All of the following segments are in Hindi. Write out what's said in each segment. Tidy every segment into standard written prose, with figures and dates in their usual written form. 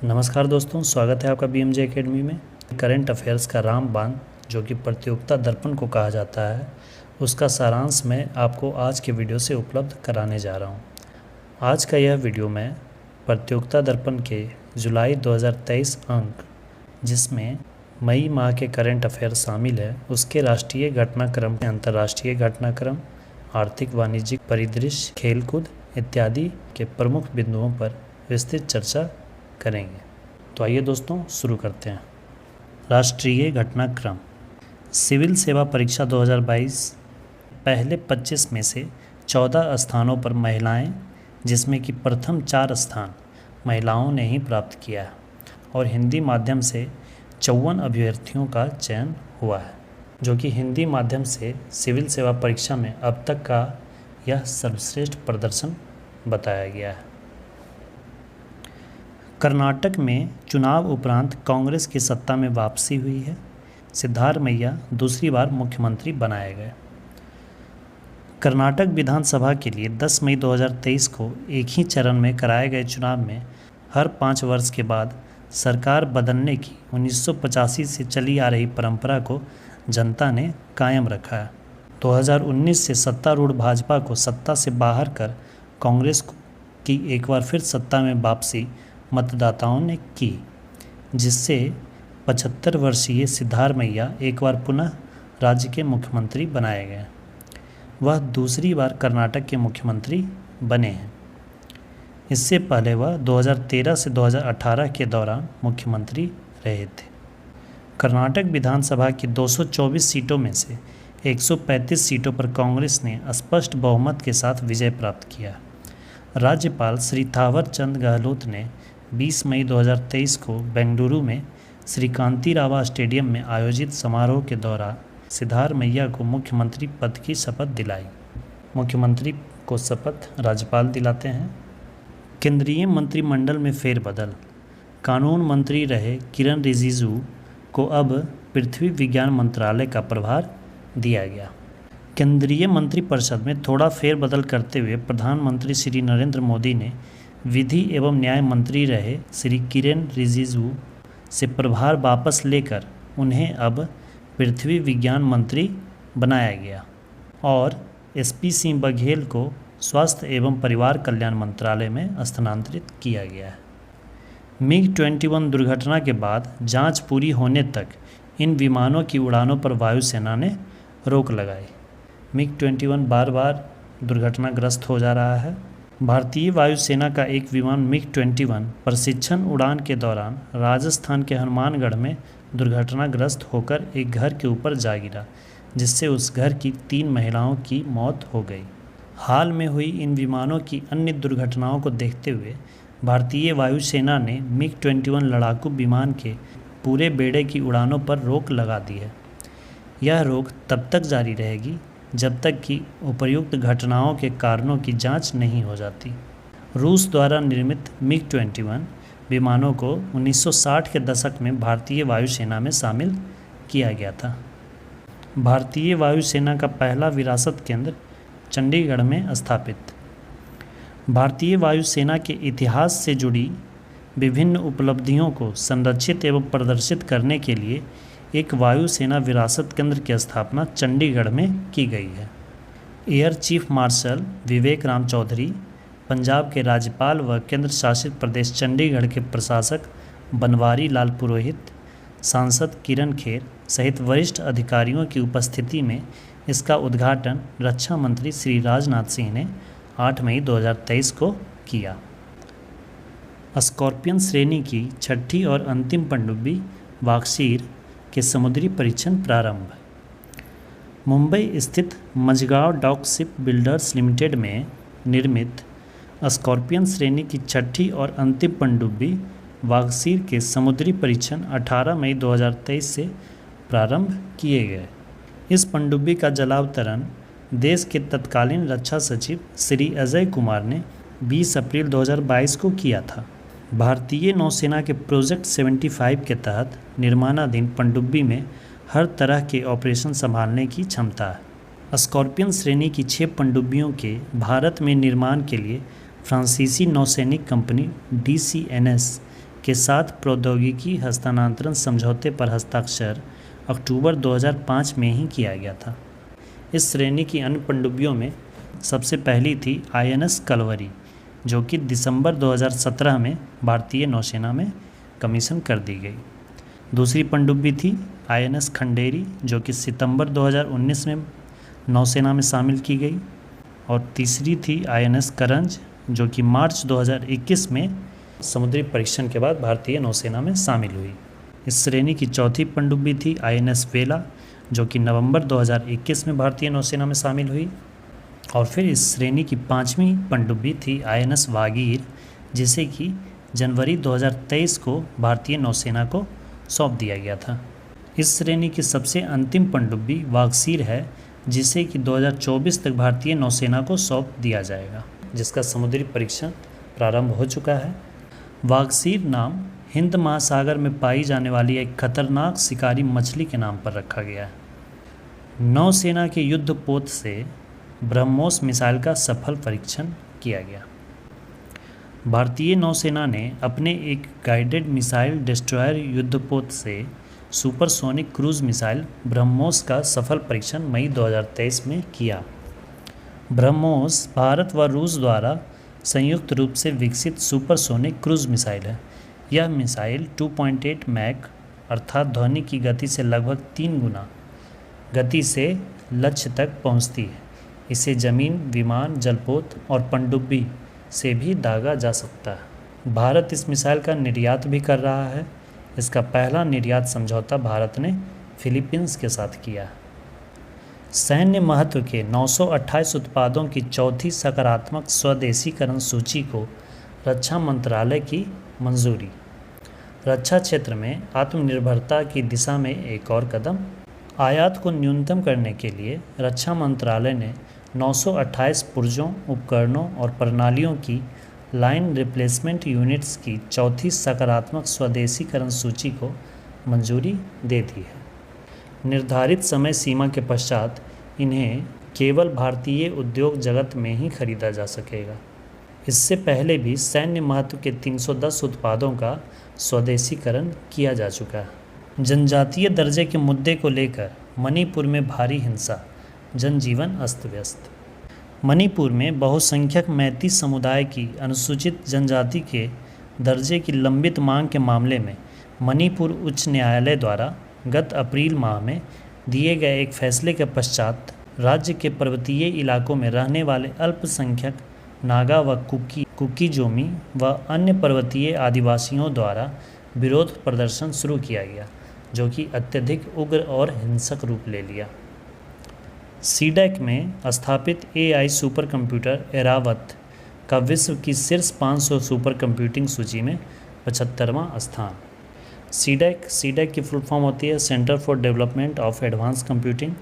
नमस्कार दोस्तों, स्वागत है आपका बीएमजे एकेडमी में। करंट अफेयर्स का रामबाण जो कि प्रतियोगिता दर्पण को कहा जाता है, उसका सारांश मैं आपको आज के वीडियो से उपलब्ध कराने जा रहा हूं। आज का यह वीडियो मैं प्रतियोगिता दर्पण के जुलाई 2023 अंक, जिसमें मई माह के करंट अफेयर शामिल है, उसके राष्ट्रीय घटनाक्रम, अंतर्राष्ट्रीय घटनाक्रम, आर्थिक वाणिज्यिक परिदृश्य, खेलकूद इत्यादि के प्रमुख बिंदुओं पर विस्तृत चर्चा करेंगे। तो आइए दोस्तों शुरू करते हैं। राष्ट्रीय घटनाक्रम। सिविल सेवा परीक्षा 2022 पहले 25 में से 14 स्थानों पर महिलाएं, जिसमें कि प्रथम 4 स्थान महिलाओं ने ही प्राप्त किया है, और हिंदी माध्यम से 54 अभ्यर्थियों का चयन हुआ है, जो कि हिंदी माध्यम से सिविल सेवा परीक्षा में अब तक का यह सर्वश्रेष्ठ प्रदर्शन बताया गया है। कर्नाटक में चुनाव उपरांत कांग्रेस की सत्ता में वापसी हुई है। सिद्धारमैया दूसरी बार मुख्यमंत्री बनाए गए। कर्नाटक विधानसभा के लिए 10 मई 2023 को एक ही चरण में कराए गए चुनाव में हर 5 वर्ष के बाद सरकार बदलने की 1985 से चली आ रही परंपरा को जनता ने कायम रखा है। 2019 से सत्तारूढ़ भाजपा को सत्ता से बाहर कर कांग्रेस की एक बार फिर सत्ता में वापसी मतदाताओं ने की, जिससे 75 वर्षीय सिद्धारमैया एक बार पुनः राज्य के मुख्यमंत्री बनाए गए। वह दूसरी बार कर्नाटक के मुख्यमंत्री बने हैं। इससे पहले वह 2013 से 2018 के दौरान मुख्यमंत्री रहे थे। कर्नाटक विधानसभा की 224 सीटों में से 135 सीटों पर कांग्रेस ने स्पष्ट बहुमत के साथ विजय प्राप्त किया। राज्यपाल श्री थावर चंद गहलोत ने 20 मई 2023 को बेंगलुरु में श्री कांतिरावा स्टेडियम में आयोजित समारोह के दौरान सिद्धारमैया को मुख्यमंत्री पद की शपथ दिलाई। मुख्यमंत्री को शपथ राज्यपाल दिलाते हैं। केंद्रीय मंत्रिमंडल में फेरबदल। कानून मंत्री रहे किरण रिजिजू को अब पृथ्वी विज्ञान मंत्रालय का प्रभार दिया गया। केंद्रीय मंत्रिपरिषद में थोड़ा फेरबदल करते हुए प्रधानमंत्री श्री नरेंद्र मोदी ने विधि एवं न्याय मंत्री रहे श्री किरेन रिजिजू से प्रभार वापस लेकर उन्हें अब पृथ्वी विज्ञान मंत्री बनाया गया, और एसपी सिंह बघेल को स्वास्थ्य एवं परिवार कल्याण मंत्रालय में स्थानांतरित किया गया है। MiG-21 दुर्घटना के बाद जांच पूरी होने तक इन विमानों की उड़ानों पर वायुसेना ने रोक लगाई। MiG-21 बार बार दुर्घटनाग्रस्त हो जा रहा है। भारतीय वायुसेना का एक विमान MiG-21 प्रशिक्षण उड़ान के दौरान राजस्थान के हनुमानगढ़ में दुर्घटनाग्रस्त होकर एक घर के ऊपर जा गिरा, जिससे उस घर की 3 महिलाओं की मौत हो गई। हाल में हुई इन विमानों की अन्य दुर्घटनाओं को देखते हुए भारतीय वायुसेना ने MiG-21 लड़ाकू विमान के पूरे बेड़े की उड़ानों पर रोक लगा दी है। यह रोक तब तक जारी रहेगी जब तक कि उपर्युक्त घटनाओं के कारणों की जांच नहीं हो जाती। रूस द्वारा निर्मित MiG-21 विमानों को 1960 के दशक में भारतीय वायुसेना में शामिल किया गया था। भारतीय वायुसेना का पहला विरासत केंद्र चंडीगढ़ में स्थापित। भारतीय वायुसेना के इतिहास से जुड़ी विभिन्न उपलब्धियों को संरक्षित एवं प्रदर्शित करने के लिए एक वायुसेना विरासत केंद्र की स्थापना चंडीगढ़ में की गई है। एयर चीफ मार्शल विवेक राम चौधरी, पंजाब के राज्यपाल व केंद्र शासित प्रदेश चंडीगढ़ के प्रशासक बनवारी लाल पुरोहित, सांसद किरण खेर सहित वरिष्ठ अधिकारियों की उपस्थिति में इसका उद्घाटन रक्षा मंत्री श्री राजनाथ सिंह ने 8 मई 2023 को किया। स्कॉर्पियन श्रेणी की छठी और अंतिम पनडुब्बी वागशीर के समुद्री परीक्षण प्रारंभ। मुंबई स्थित Mazagon dock ship builders limited में निर्मित स्कॉर्पियन श्रेणी की छठी और अंतिम पनडुब्बी वागशीर के समुद्री परीक्षण 18 मई 2023 से प्रारंभ किए गए। इस पनडुब्बी का जलावतरण देश के तत्कालीन रक्षा सचिव श्री अजय कुमार ने 20 अप्रैल 2022 को किया था। भारतीय नौसेना के प्रोजेक्ट 75 के तहत निर्माणाधीन पनडुब्बी में हर तरह के ऑपरेशन संभालने की क्षमता है। स्कॉर्पियन श्रेणी की 6 पनडुब्बियों के भारत में निर्माण के लिए फ्रांसीसी नौसैनिक कंपनी DCNS के साथ प्रौद्योगिकी हस्तांतरण समझौते पर हस्ताक्षर अक्टूबर 2005 में ही किया गया था। इस श्रेणी की अन्य पनडुब्बियों में सबसे पहली थी INS कलवरी, जो कि दिसंबर 2017 में भारतीय नौसेना में कमीशन कर दी गई। दूसरी पनडुब्बी थी INS खंडेरी, जो कि सितंबर 2019 में नौसेना में शामिल की गई। और तीसरी थी INS करंज, जो कि मार्च 2021 में समुद्री परीक्षण के बाद भारतीय नौसेना में शामिल हुई। इस श्रेणी की चौथी पनडुब्बी थी INS वेला, जो कि नवंबर 2021 में भारतीय नौसेना में शामिल हुई। और फिर इस श्रेणी की पांचवी पनडुब्बी थी INS वागीर, जिसे कि जनवरी 2023 को भारतीय नौसेना को सौंप दिया गया था। इस श्रेणी की सबसे अंतिम पनडुब्बी वागसीर है, जिसे कि 2024 तक भारतीय नौसेना को सौंप दिया जाएगा, जिसका समुद्री परीक्षण प्रारंभ हो चुका है। वागसीर नाम हिंद महासागर में पाई जाने वाली एक खतरनाक शिकारी मछली के नाम पर रखा गया है। नौसेना के युद्धपोत से ब्रह्मोस मिसाइल का सफल परीक्षण किया गया। भारतीय नौसेना ने अपने एक गाइडेड मिसाइल डिस्ट्रॉयर युद्धपोत से सुपरसोनिक क्रूज मिसाइल ब्रह्मोस का सफल परीक्षण मई 2023 में किया। ब्रह्मोस भारत व रूस द्वारा संयुक्त रूप से विकसित सुपरसोनिक क्रूज मिसाइल है। यह मिसाइल 2.8 मैक अर्थात ध्वनि की गति से लगभग 3 गुना गति से लक्ष्य तक पहुंचती है। इसे जमीन, विमान, जलपोत और पनडुब्बी से भी दागा जा सकता है। भारत इस मिसाइल का निर्यात भी कर रहा है। इसका पहला निर्यात समझौता भारत ने फिलीपींस के साथ किया है। सैन्य महत्व के 928 उत्पादों की चौथी सकारात्मक स्वदेशीकरण सूची को रक्षा मंत्रालय की मंजूरी। रक्षा क्षेत्र में आत्मनिर्भरता की दिशा में एक और कदम। आयात को न्यूनतम करने के लिए रक्षा मंत्रालय ने 928 पुर्जों, उपकरणों और प्रणालियों की लाइन रिप्लेसमेंट यूनिट्स की चौथी सकारात्मक स्वदेशीकरण सूची को मंजूरी दे दी है। निर्धारित समय सीमा के पश्चात इन्हें केवल भारतीय उद्योग जगत में ही खरीदा जा सकेगा। इससे पहले भी सैन्य महत्व के 310 उत्पादों का स्वदेशीकरण किया जा चुका है। जनजातीय दर्जे के मुद्दे को लेकर मणिपुर में भारी हिंसा, जनजीवन अस्त व्यस्त। मणिपुर में बहुसंख्यक मैती समुदाय की अनुसूचित जनजाति के दर्जे की लंबित मांग के मामले में मणिपुर उच्च न्यायालय द्वारा गत अप्रैल माह में दिए गए एक फैसले के पश्चात राज्य के पर्वतीय इलाकों में रहने वाले अल्पसंख्यक नागा व कुकी-जोमी व अन्य पर्वतीय आदिवासियों द्वारा विरोध प्रदर्शन शुरू किया गया, जो कि अत्यधिक उग्र और हिंसक रूप ले लिया। सीडैक में स्थापित AI सुपर कंप्यूटर एरावत का विश्व की शीर्ष 500 सुपर कंप्यूटिंग सूची में 75वां स्थान। सीडैक की फुल फॉर्म होती है centre for development of advance computing.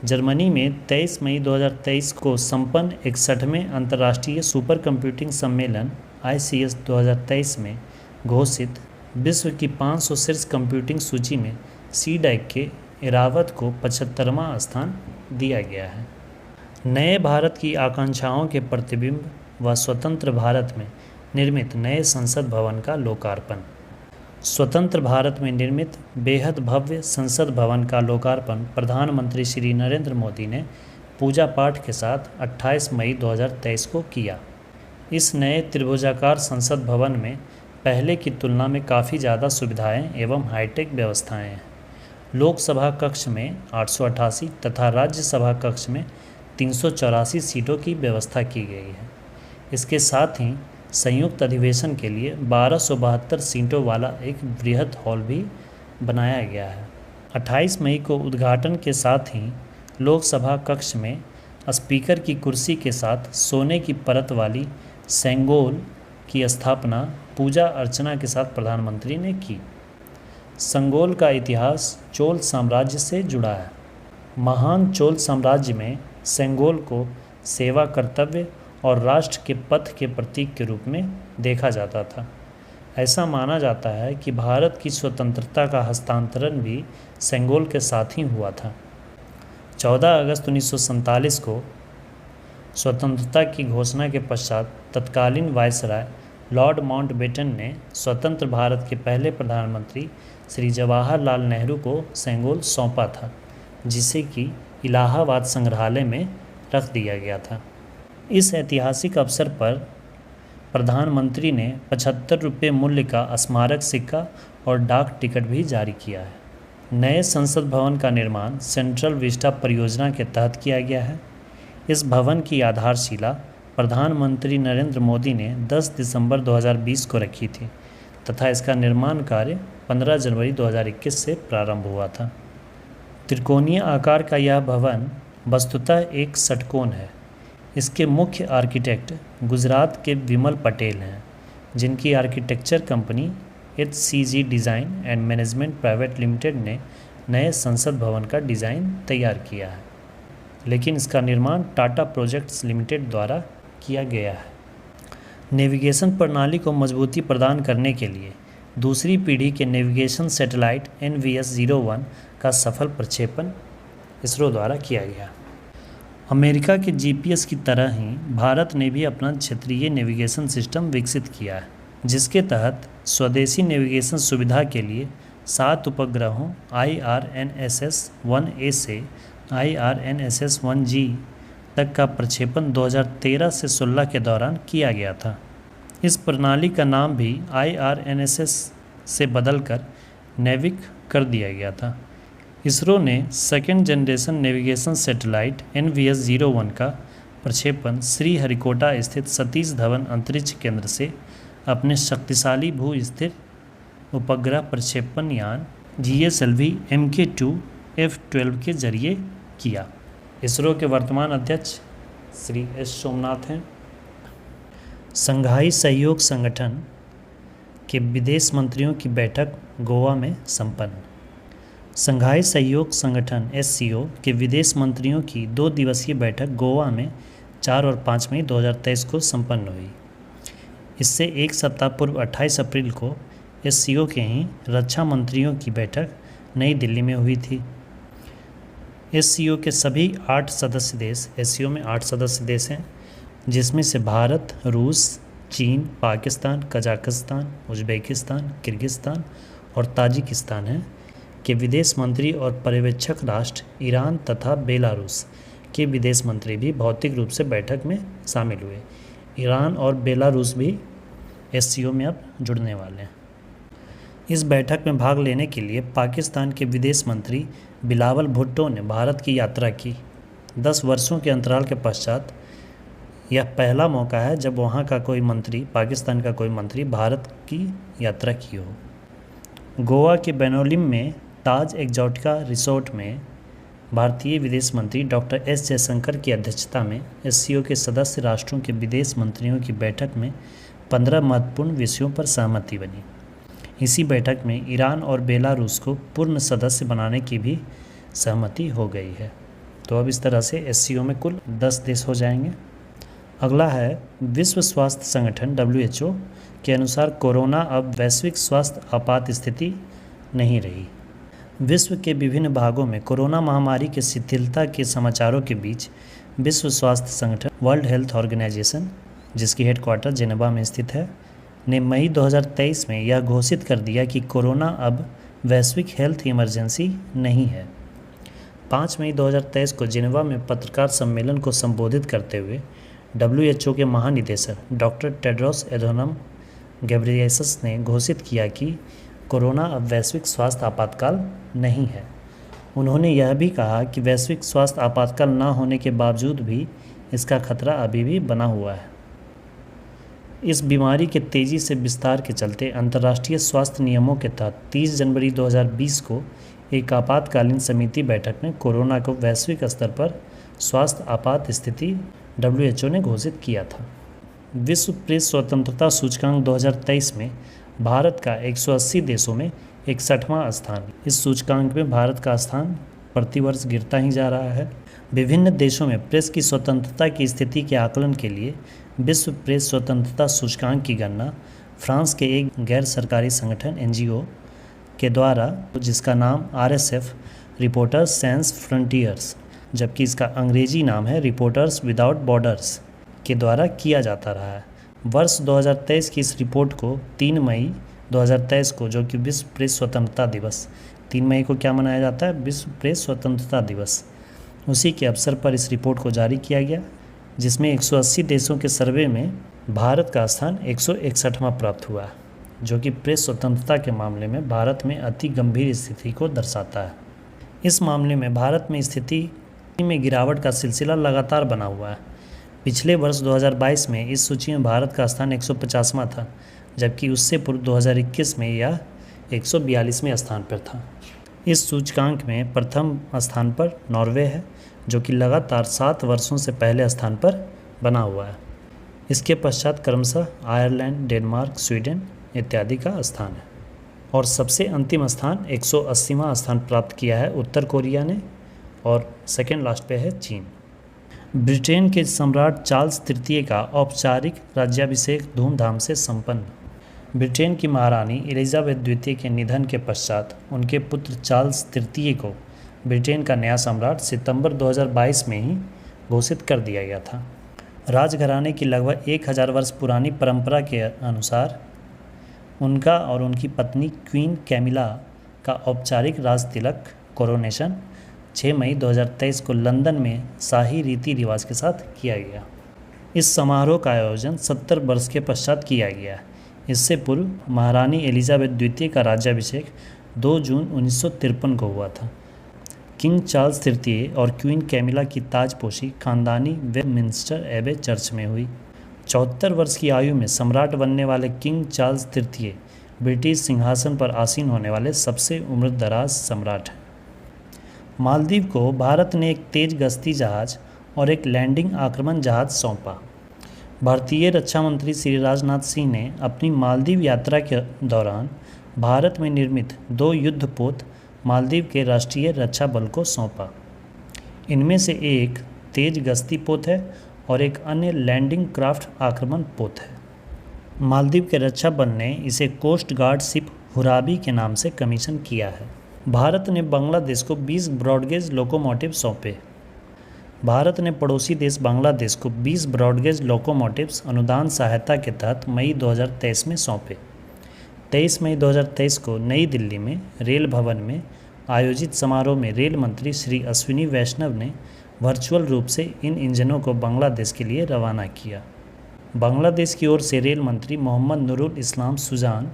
Germany में 23 मई 2023 को संपन्न 61वें अंतर्राष्ट्रीय सुपर कंप्यूटिंग सम्मेलन ICS 2023 में घोषित विश्व की 500 शीर्ष कंप्यूटिंग सूची में सीडैक के एरावत को 75वां स्थान दिया गया है। नए भारत की आकांक्षाओं के प्रतिबिंब व स्वतंत्र भारत में निर्मित नए संसद भवन का लोकार्पण। स्वतंत्र भारत में निर्मित बेहद भव्य संसद भवन का लोकार्पण प्रधानमंत्री श्री नरेंद्र मोदी ने पूजा पाठ के साथ 28 मई 2023 को किया। इस नए त्रिभुजाकार संसद भवन में पहले की तुलना में काफ़ी ज़्यादा सुविधाएं एवं हाईटेक व्यवस्थाएं हैं। लोकसभा कक्ष में 888 तथा राज्यसभा कक्ष में 384 सीटों की व्यवस्था की गई है। इसके साथ ही संयुक्त अधिवेशन के लिए 1272 सीटों वाला एक बृहद हॉल भी बनाया गया है। 28 मई को उद्घाटन के साथ ही लोकसभा कक्ष में स्पीकर की कुर्सी के साथ सोने की परत वाली सेंगोल की स्थापना पूजा अर्चना के साथ प्रधानमंत्री ने की। संगोल का इतिहास चोल साम्राज्य से जुड़ा है। महान चोल साम्राज्य में सेंगोल को सेवा, कर्तव्य और राष्ट्र के पथ के प्रतीक के रूप में देखा जाता था। ऐसा माना जाता है कि भारत की स्वतंत्रता का हस्तांतरण भी सेंगोल के साथ ही हुआ था। 14 अगस्त 1947 को स्वतंत्रता की घोषणा के पश्चात तत्कालीन वायसराय लॉर्ड माउंटबेटन ने स्वतंत्र भारत के पहले प्रधानमंत्री श्री जवाहरलाल नेहरू को सेंगोल सौंपा था, जिसे कि इलाहाबाद संग्रहालय में रख दिया गया था। इस ऐतिहासिक अवसर पर प्रधानमंत्री ने 75 रुपये मूल्य का स्मारक सिक्का और डाक टिकट भी जारी किया है। नए संसद भवन का निर्माण सेंट्रल विस्टा परियोजना के तहत किया गया है। इस भवन की आधारशिला प्रधानमंत्री नरेंद्र मोदी ने 10 दिसंबर 2020 को रखी थी तथा इसका निर्माण कार्य 15 जनवरी 2021 से प्रारंभ हुआ था। त्रिकोणीय आकार का यह भवन वस्तुतः एक षटकोण है। इसके मुख्य आर्किटेक्ट गुजरात के विमल पटेल हैं, जिनकी architecture company HCG design and management private limited ने नए संसद भवन का डिज़ाइन तैयार किया है, लेकिन इसका निर्माण टाटा प्रोजेक्ट्स लिमिटेड द्वारा किया गया है। नेविगेशन प्रणाली को मजबूती प्रदान करने के लिए दूसरी पीढ़ी के नेविगेशन सैटेलाइट NVS-01 का सफल प्रक्षेपण इसरो द्वारा किया गया। अमेरिका के GPS की तरह ही भारत ने भी अपना क्षेत्रीय नेविगेशन सिस्टम विकसित किया है, जिसके तहत स्वदेशी नेविगेशन सुविधा के लिए 7 उपग्रहों IRNSS-1A से IRNSS-1G तक का प्रक्षेपण 2013 से 16 के दौरान किया गया था। इस प्रणाली का नाम भी IRNSS से बदलकर नेविक कर दिया गया था। इसरो ने second generation navigation satellite NVS-01 का प्रक्षेपण श्रीहरिकोटा स्थित सतीश धवन अंतरिक्ष केंद्र से अपने शक्तिशाली भू स्थिर उपग्रह प्रक्षेपण यान GSLV Mk2 F12 के जरिए किया। इसरो के वर्तमान अध्यक्ष श्री S सोमनाथ हैं। संघाई सहयोग संगठन के विदेश मंत्रियों की बैठक गोवा में संपन्न। संघाई सहयोग संगठन SCO के विदेश मंत्रियों की 2 दिवसीय बैठक गोवा में 4 और 5 मई 2023 को संपन्न हुई। इससे एक सप्ताह पूर्व 28 अप्रैल को SCO के ही रक्षा मंत्रियों की बैठक नई दिल्ली में हुई थी। SCO के सभी 8 सदस्य देश, SCO में 8 सदस्य देश हैं, जिसमें से भारत, रूस, चीन, पाकिस्तान, कजाकिस्तान, उज़्बेकिस्तान, किर्गिस्तान और ताजिकिस्तान हैं, के विदेश मंत्री और पर्यवेक्षक राष्ट्र ईरान तथा बेलारूस के विदेश मंत्री भी भौतिक रूप से बैठक में शामिल हुए। ईरान और बेलारूस भी SCO में अब जुड़ने वाले हैं। इस बैठक में भाग लेने के लिए पाकिस्तान के विदेश मंत्री बिलावल भुट्टो ने भारत की यात्रा की। 10 वर्षों के अंतराल के पश्चात यह पहला मौका है जब वहां का कोई मंत्री, पाकिस्तान का कोई मंत्री भारत की यात्रा की हो। गोवा के बेनोलिम में ताज एक्जोटिका रिसोर्ट में भारतीय विदेश मंत्री डॉक्टर S जयशंकर की अध्यक्षता में SCO के सदस्य राष्ट्रों के विदेश मंत्रियों की बैठक में 15 महत्वपूर्ण विषयों पर सहमति बनी। इसी बैठक में ईरान और बेलारूस को पूर्ण सदस्य बनाने की भी सहमति हो गई है। तो अब इस तरह से SCO में कुल 10 देश हो जाएंगे। अगला है विश्व स्वास्थ्य संगठन WHO के अनुसार कोरोना अब वैश्विक स्वास्थ्य आपात स्थिति नहीं रही। विश्व के विभिन्न भागों में कोरोना महामारी के शिथिलता के समाचारों के बीच विश्व स्वास्थ्य संगठन वर्ल्ड हेल्थ ऑर्गेनाइजेशन, जिसकी हेडक्वार्टर जेनेवा में स्थित है, ने मई 2023 में यह घोषित कर दिया कि कोरोना अब वैश्विक हेल्थ इमरजेंसी नहीं है। 5 मई 2023 को जेनेवा में पत्रकार सम्मेलन को संबोधित करते हुए WHO के महानिदेशक डॉक्टर टेड्रोस एधनोम घेब्रेयेसस ने घोषित किया कि कोरोना अब वैश्विक स्वास्थ्य आपातकाल नहीं है। उन्होंने यह भी कहा कि वैश्विक स्वास्थ्य आपातकाल न होने के बावजूद भी इसका खतरा अभी भी बना हुआ है। इस बीमारी के तेज़ी से विस्तार के चलते अंतर्राष्ट्रीय स्वास्थ्य नियमों के तहत 30 जनवरी 2020 को एक आपातकालीन समिति बैठक में कोरोना को वैश्विक स्तर पर स्वास्थ्य आपात स्थिति WHO ने घोषित किया था। विश्व प्रेस स्वतंत्रता सूचकांक 2023 में भारत का 180 देशों में 61वां स्थान। इस सूचकांक में भारत का स्थान प्रतिवर्ष गिरता ही जा रहा है। विभिन्न देशों में प्रेस की स्वतंत्रता की स्थिति के आकलन के लिए विश्व प्रेस स्वतंत्रता सूचकांक की गणना फ्रांस के एक गैर सरकारी संगठन NGO के द्वारा, जिसका नाम RSF रिपोर्टर्स सैंस फ्रंटियर्स, जबकि इसका अंग्रेजी नाम है रिपोर्टर्स विदाउट बॉर्डर्स, के द्वारा किया जाता रहा है। वर्ष 2023 की इस रिपोर्ट को 3 मई 2023 को, जो कि विश्व प्रेस स्वतंत्रता दिवस, 3 मई को क्या मनाया जाता है? विश्व प्रेस स्वतंत्रता दिवस। उसी के अवसर पर इस रिपोर्ट को जारी किया गया, जिसमें 180 देशों के सर्वे में भारत का स्थान 161वां प्राप्त हुआ, जो कि प्रेस स्वतंत्रता के मामले में भारत में अति गंभीर स्थिति को दर्शाता है। इस मामले में भारत में स्थिति में गिरावट का सिलसिला लगातार बना हुआ है। पिछले वर्ष 2022 में इस सूची में भारत का स्थान 150वां था, जबकि उससे पूर्व 2021 में यह 142वें स्थान पर था। इस सूचकांक में प्रथम स्थान पर नॉर्वे है, जो कि लगातार 7 वर्षों से पहले स्थान पर बना हुआ है। इसके पश्चात क्रमशः आयरलैंड, डेनमार्क, स्वीडन इत्यादि का स्थान है। और सबसे अंतिम स्थान 180वां स्थान प्राप्त किया है उत्तर कोरिया ने, और सेकेंड लास्ट पे है चीन। ब्रिटेन के सम्राट चार्ल्स तृतीय का औपचारिक राज्याभिषेक धूमधाम से संपन्न। ब्रिटेन की महारानी एलिजाबेथ द्वितीय के निधन के पश्चात उनके पुत्र चार्ल्स तृतीय को ब्रिटेन का नया सम्राट सितंबर 2022 में ही घोषित कर दिया गया था। राजघराने की लगभग 1000 वर्ष पुरानी परंपरा के अनुसार उनका और उनकी पत्नी क्वीन कैमिला का औपचारिक राज तिलक कोरोनेशन 6 मई 2023 को लंदन में शाही रीति रिवाज के साथ किया गया। इस समारोह का आयोजन 70 वर्ष के पश्चात किया गया। इससे पूर्व महारानी एलिजाबेथ द्वितीय का राज्याभिषेक 2 जून 1953 को हुआ था। किंग चार्ल्स तृतीय और क्वीन कैमिला की ताजपोशी खानदानी वेस्टमिंस्टर एबे चर्च में हुई। 74 वर्ष की आयु में सम्राट बनने वाले किंग चार्ल्स तृतीय ब्रिटिश सिंहासन पर आसीन होने वाले सबसे उम्रदराज सम्राट हैं। मालदीव को भारत ने एक तेज गश्ती जहाज और एक लैंडिंग आक्रमण जहाज सौंपा। भारतीय रक्षा मंत्री श्री राजनाथ सिंह ने अपनी मालदीव यात्रा के दौरान भारत में निर्मित 2 युद्धपोत मालदीव के राष्ट्रीय रक्षा बल को सौंपा। इनमें से एक तेज गश्ती पोत है और एक अन्य लैंडिंग क्राफ्ट आक्रमण पोत है। मालदीव के रक्षा बल ने इसे कोस्ट गार्ड शिप हुराबी के नाम से कमीशन किया है। भारत ने बांग्लादेश को 20 ब्रॉडगेज लोकोमोटिव सौंपे। भारत ने पड़ोसी देश बांग्लादेश को 20 ब्रॉडगेज लोकोमोटिव्स अनुदान सहायता के तहत मई 2023 में सौंपे। 23 मई 2023 को नई दिल्ली में रेल भवन में आयोजित समारोह में रेल मंत्री श्री अश्विनी वैष्णव ने वर्चुअल रूप से इन इंजनों को बांग्लादेश के लिए रवाना किया। बांग्लादेश की ओर से रेल मंत्री मोहम्मद नूरुल इस्लाम सुजान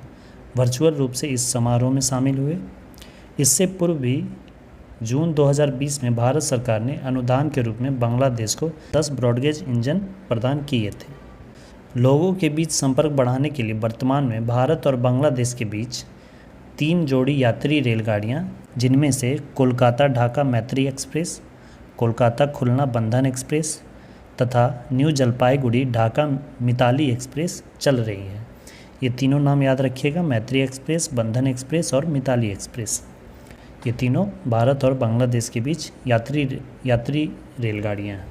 वर्चुअल रूप से इस समारोह में शामिल हुए। इससे पूर्व भी जून 2020 में भारत सरकार ने अनुदान के रूप में बांग्लादेश को 10 ब्रॉडगेज इंजन प्रदान किए थे। लोगों के बीच संपर्क बढ़ाने के लिए वर्तमान में भारत और बांग्लादेश के बीच 3 जोड़ी यात्री रेलगाड़ियां, जिनमें से कोलकाता ढाका मैत्री एक्सप्रेस, कोलकाता खुलना बंधन एक्सप्रेस तथा न्यू जलपाईगुड़ी ढाका मिताली एक्सप्रेस चल रही है। ये तीनों नाम याद रखिएगा, मैत्री एक्सप्रेस, बंधन एक्सप्रेस और मिताली एक्सप्रेस। ये तीनों भारत और बांग्लादेश के बीच यात्री रेलगाड़ियाँ हैं।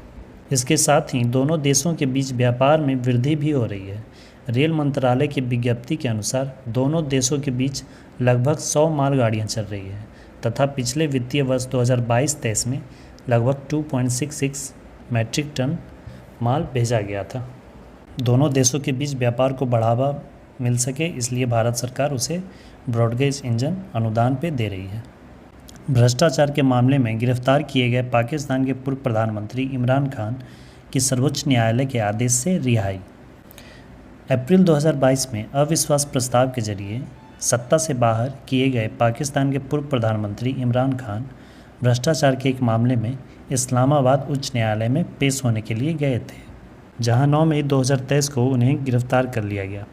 इसके साथ ही दोनों देशों के बीच व्यापार में वृद्धि भी हो रही है। रेल मंत्रालय की विज्ञप्ति के अनुसार दोनों देशों के बीच लगभग 100 मालगाड़ियाँ चल रही हैं तथा पिछले वित्तीय वर्ष 2022-23 में लगभग 2.66 मैट्रिक टन माल भेजा गया था। दोनों देशों के बीच व्यापार को बढ़ावा मिल सके, इसलिए भारत सरकार उसे ब्रॉडगेज इंजन अनुदान पे दे रही है। भ्रष्टाचार के मामले में गिरफ्तार किए गए पाकिस्तान के पूर्व प्रधानमंत्री इमरान खान की सर्वोच्च न्यायालय के आदेश से रिहाई। अप्रैल 2022 में अविश्वास प्रस्ताव के जरिए सत्ता से बाहर किए गए पाकिस्तान के पूर्व प्रधानमंत्री इमरान खान भ्रष्टाचार के एक मामले में इस्लामाबाद उच्च न्यायालय में पेश होने के लिए गए थे, जहां 9 मई 2023 को उन्हें गिरफ्तार कर लिया गया।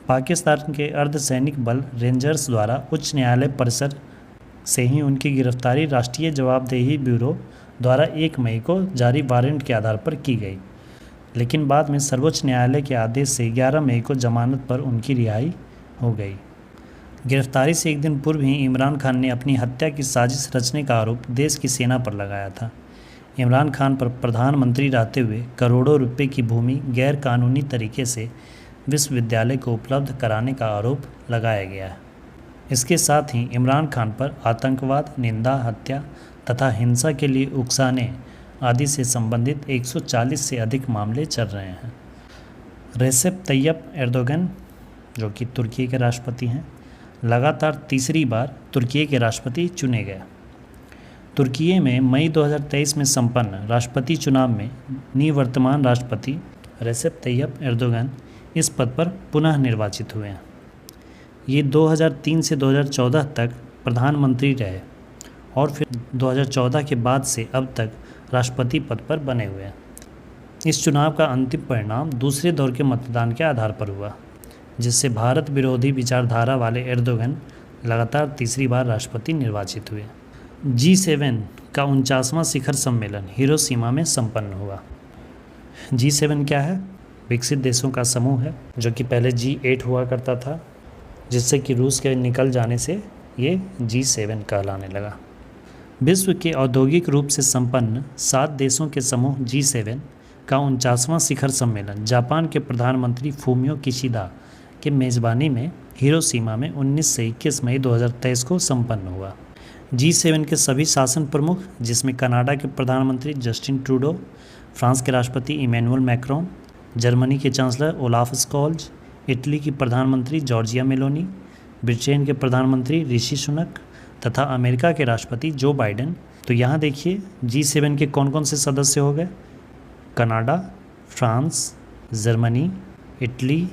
पाकिस्तान के अर्धसैनिक बल रेंजर्स द्वारा उच्च न्यायालय परिसर से ही उनकी गिरफ्तारी राष्ट्रीय जवाबदेही ब्यूरो द्वारा 1 मई को जारी वारंट के आधार पर की गई, लेकिन बाद में सर्वोच्च न्यायालय के आदेश से 11 मई को जमानत पर उनकी रिहाई हो गई। गिरफ्तारी से एक दिन पूर्व ही इमरान खान ने अपनी हत्या की साजिश रचने का आरोप देश की सेना पर लगाया था। इमरान खान पर प्रधानमंत्री रहते हुए करोड़ों रुपए की भूमि गैर कानूनी तरीके से विश्वविद्यालय को उपलब्ध कराने का आरोप लगाया गया है। इसके साथ ही इमरान खान पर आतंकवाद, निंदा, हत्या तथा हिंसा के लिए उकसाने आदि से संबंधित 140 से अधिक मामले चल रहे हैं। रेसेप तैयप एर्दोगन जो कि तुर्की के राष्ट्रपति हैं, लगातार तीसरी बार तुर्की के राष्ट्रपति चुने गए। तुर्की में मई 2023 में संपन्न राष्ट्रपति चुनाव में निवर्तमान राष्ट्रपति रेसेप तैयप एर्दोगन इस पद पर पुनः निर्वाचित हुए हैं। ये 2003 से 2014 तक प्रधानमंत्री रहे और फिर 2014 के बाद से अब तक राष्ट्रपति पद पर बने हुए हैं। इस चुनाव का अंतिम परिणाम दूसरे दौर के मतदान के आधार पर हुआ, जिससे भारत विरोधी विचारधारा वाले एर्दोगन लगातार तीसरी बार राष्ट्रपति निर्वाचित हुए। G7 का 49वां शिखर सम्मेलन हिरोशिमा में संपन्न हुआ। G7 क्या है? विकसित देशों का समूह है, जो कि पहले G8 हुआ करता था, जिससे कि रूस के निकल जाने से ये G7 कहलाने लगा। विश्व के औद्योगिक रूप से संपन्न 7 देशों के समूह G7 का 49वां शिखर सम्मेलन जापान के प्रधानमंत्री फूमियो किशिदा के मेज़बानी में हिरोशिमा में 19 से 21 मई 2023 को संपन्न हुआ। G7 के सभी शासन प्रमुख, जिसमें कनाडा के प्रधानमंत्री जस्टिन ट्रूडो, फ्रांस के राष्ट्रपति इमैनुअल मैक्रोन, जर्मनी के चांसलर ओलाफ स्कोल्ज, इटली की प्रधानमंत्री जॉर्जिया मेलोनी, ब्रिटेन के प्रधानमंत्री ऋषि सुनक तथा अमेरिका के राष्ट्रपति जो बाइडेन। तो यहाँ देखिए G7 के कौन कौन से सदस्य हो गए? Canada, France, Germany, Italy,